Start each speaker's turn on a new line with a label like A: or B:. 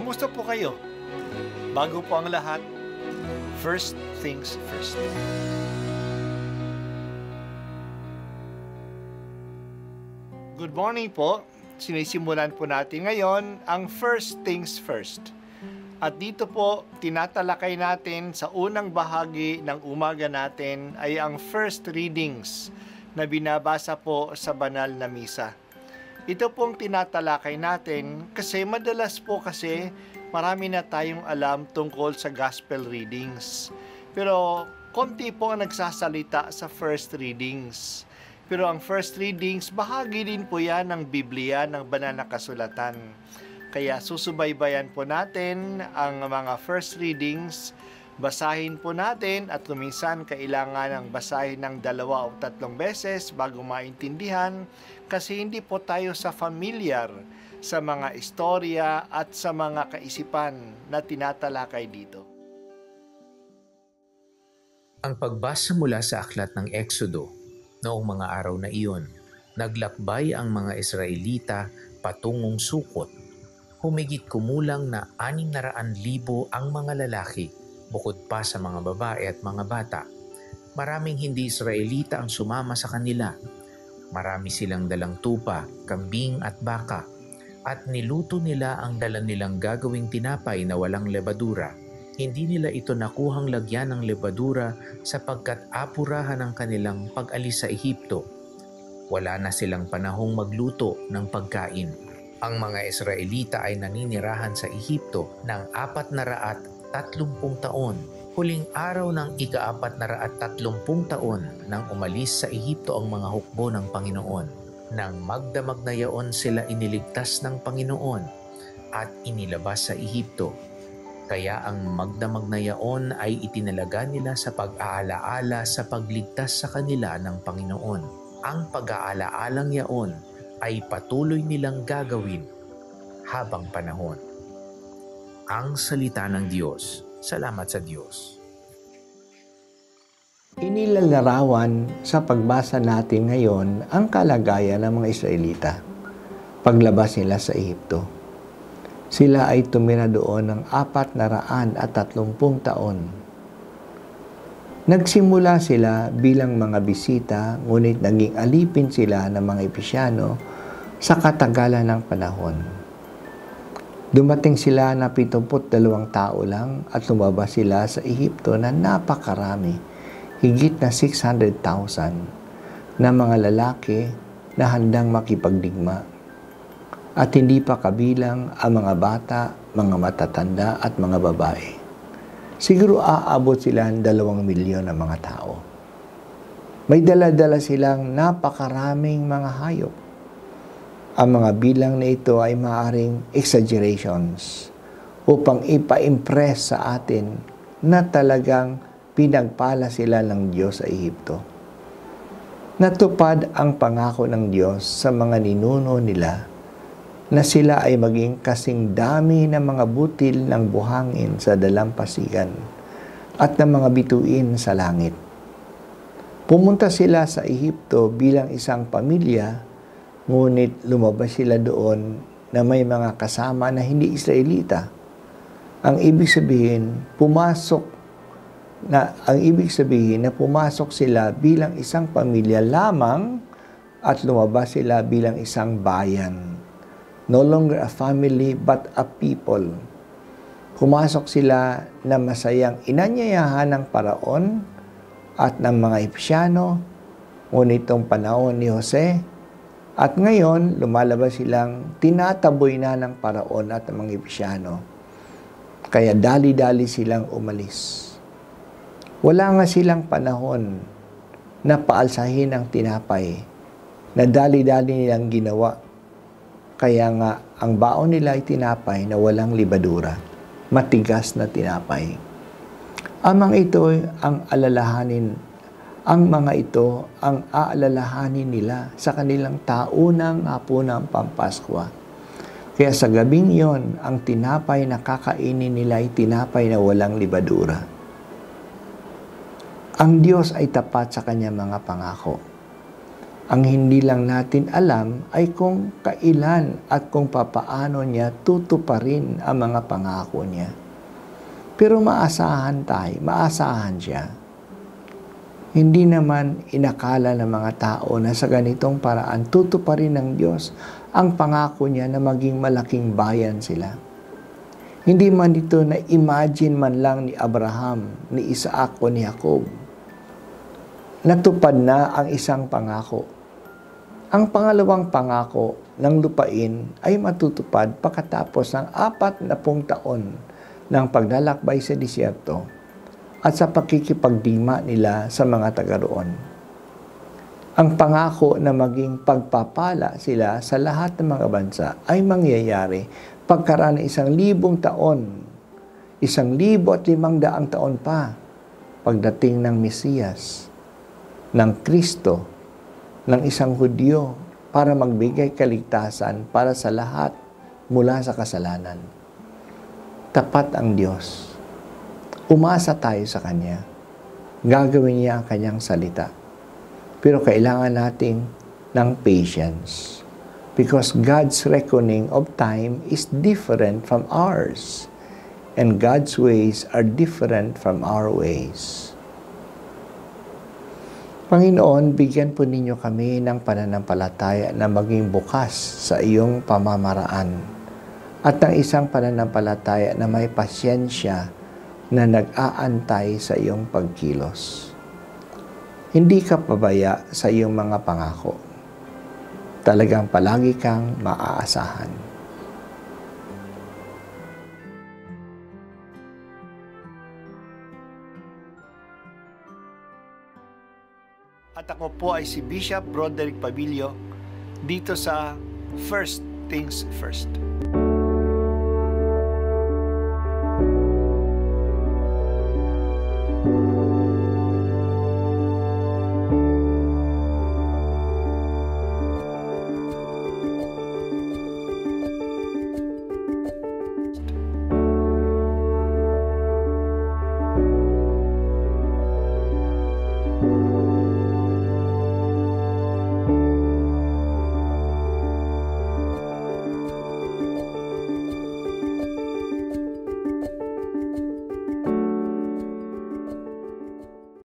A: Kamusta po kayo? Bago po ang lahat, first things first. Good morning po. Sinisimulan po natin ngayon ang first things first. At dito po, tinatalakay natin sa unang bahagi ng umaga natin ay ang first readings na binabasa po sa banal na misa. Ito pong tinatalakay natin kasi madalas po kasi marami na tayong alam tungkol sa gospel readings. Pero konti po ang nagsasalita sa first readings. Pero ang first readings, bahagi din po yan ng Biblia, ng banal na kasulatan. Kaya susubaybayan po natin ang mga first readings, basahin po natin at kuminsan kailangan ng basahin ng 2 o 3 beses bago maintindihan kasi hindi po tayo familiar sa mga istorya at sa mga kaisipan na tinatalakay dito.
B: Ang pagbasa mula sa aklat ng Exodo noong mga araw na iyon, naglakbay ang mga Israelita patungong Sukot. Humigit kumulang na 600,000 ang mga lalaki, bukod pa sa mga babae at mga bata. Maraming hindi Israelita ang sumama sa kanila. Marami silang dalang tupa, kambing at baka, at niluto nila ang dala nilang gagawing tinapay na walang lebadura. Hindi nila ito nakuhang lagyan ng lebadura sapagkat apurahan ang kanilang pag-alis sa Ehipto. Wala na silang panahong magluto ng pagkain. Ang mga Israelita ay naninirahan sa Ehipto ng 430 taon. Huling araw ng ika-430 taon nang umalis sa Ehipto ang mga hukbo ng Panginoon. Nang magdamag na yaon sila iniligtas ng Panginoon at inilabas sa Ehipto. Kaya ang magdamag na yaon ay itinalaga nila sa pag-aalaala sa pagligtas sa kanila ng Panginoon. Ang pag-aalaalang yaon ay patuloy nilang gagawin habang panahon. Ang salita ng Diyos. Salamat sa Diyos.
C: Inilalarawan sa pagbasa natin ngayon ang kalagayan ng mga Israelita paglabas nila sa Ehipto. Sila ay tumira doon ng 430 taon. Nagsimula sila bilang mga bisita, ngunit naging alipin sila ng mga Epesyano sa katagalan ng panahon. Dumating sila na 72 tao lang at lumabas sila sa Ehipto na napakarami, higit na 600,000 na mga lalaki na handang makipagdigma. At hindi pa kabilang ang mga bata, mga matatanda at mga babae. Siguro aabot sila ng 2 milyon na mga tao. May dala-dala silang napakaraming mga hayop. Ang mga bilang na ito ay maaaring exaggerations upang ipa-impress sa atin na talagang pinagpala sila ng Diyos sa Ehipto. Natupad ang pangako ng Diyos sa mga ninuno nila na sila ay maging kasing dami ng mga butil ng buhangin sa dalampasigan at ng mga bituin sa langit. Pumunta sila sa Ehipto bilang isang pamilya, ngunit lumabas sila doon na may mga kasama na hindi Israelita. Ang ibig sabihin na pumasok sila bilang isang pamilya lamang at lumabas sila bilang isang bayan. No longer a family but a people. Pumasok sila na masayang inanyayahan ng Paraon at ng mga Epesyano, ngunit itong panahon ni Jose. At ngayon, lumalabas silang tinataboy na ng Paraon at ng mga Epesyano. Kaya dali-dali silang umalis. Wala nga silang panahon na paalsahin ang tinapay na dali-dali nilang ginawa. Kaya nga, ang baon nila ay tinapay na walang libadura. Matigas na tinapay. Ang mga ito ang aalalahanin nila sa kanilang taunang hapunang Pampaskwa. Kaya sa gabing yon, ang tinapay na kakainin nila ay tinapay na walang libadura. Ang Diyos ay tapat sa kanyang mga pangako. Ang hindi lang natin alam ay kung kailan at kung papaano niya tutuparin ang mga pangako niya. Pero maasahan tayo, maasahan siya. Hindi naman inakala ng mga tao na sa ganitong paraan tutuparin ng Diyos ang pangako niya na maging malaking bayan sila. Hindi man ito na-imagine man lang ni Abraham, ni Isaac o ni Jacob. Natupad na ang isang pangako. Ang pangalawang pangako ng lupain ay matutupad pagkatapos ng 40 taon ng paglalakbay sa disyerto at sa pakikipagdigma nila sa mga taga roon. Ang pangako na maging pagpapala sila sa lahat ng mga bansa ay mangyayari pagkaraan ng 1,000 taon, 1,500 taon pa, pagdating ng Mesiyas, ng Kristo, ng isang Hudyo para magbigay kaligtasan para sa lahat mula sa kasalanan. Tapat ang Diyos. Umasa tayo sa Kanya. Gagawin niya ang Kanyang salita. Pero kailangan natin ng patience. Because God's reckoning of time is different from ours. And God's ways are different from our ways. Panginoon, bigyan po ninyo kami ng pananampalataya na maging bukas sa iyong pamamaraan at ng isang pananampalataya na may pasyensya na nag-aantay sa iyong pagkilos. Hindi ka pabaya sa iyong mga pangako. Talagang palagi kang maaasahan.
A: At ako po ay si Bishop Broderick Pabilio dito sa First Things First.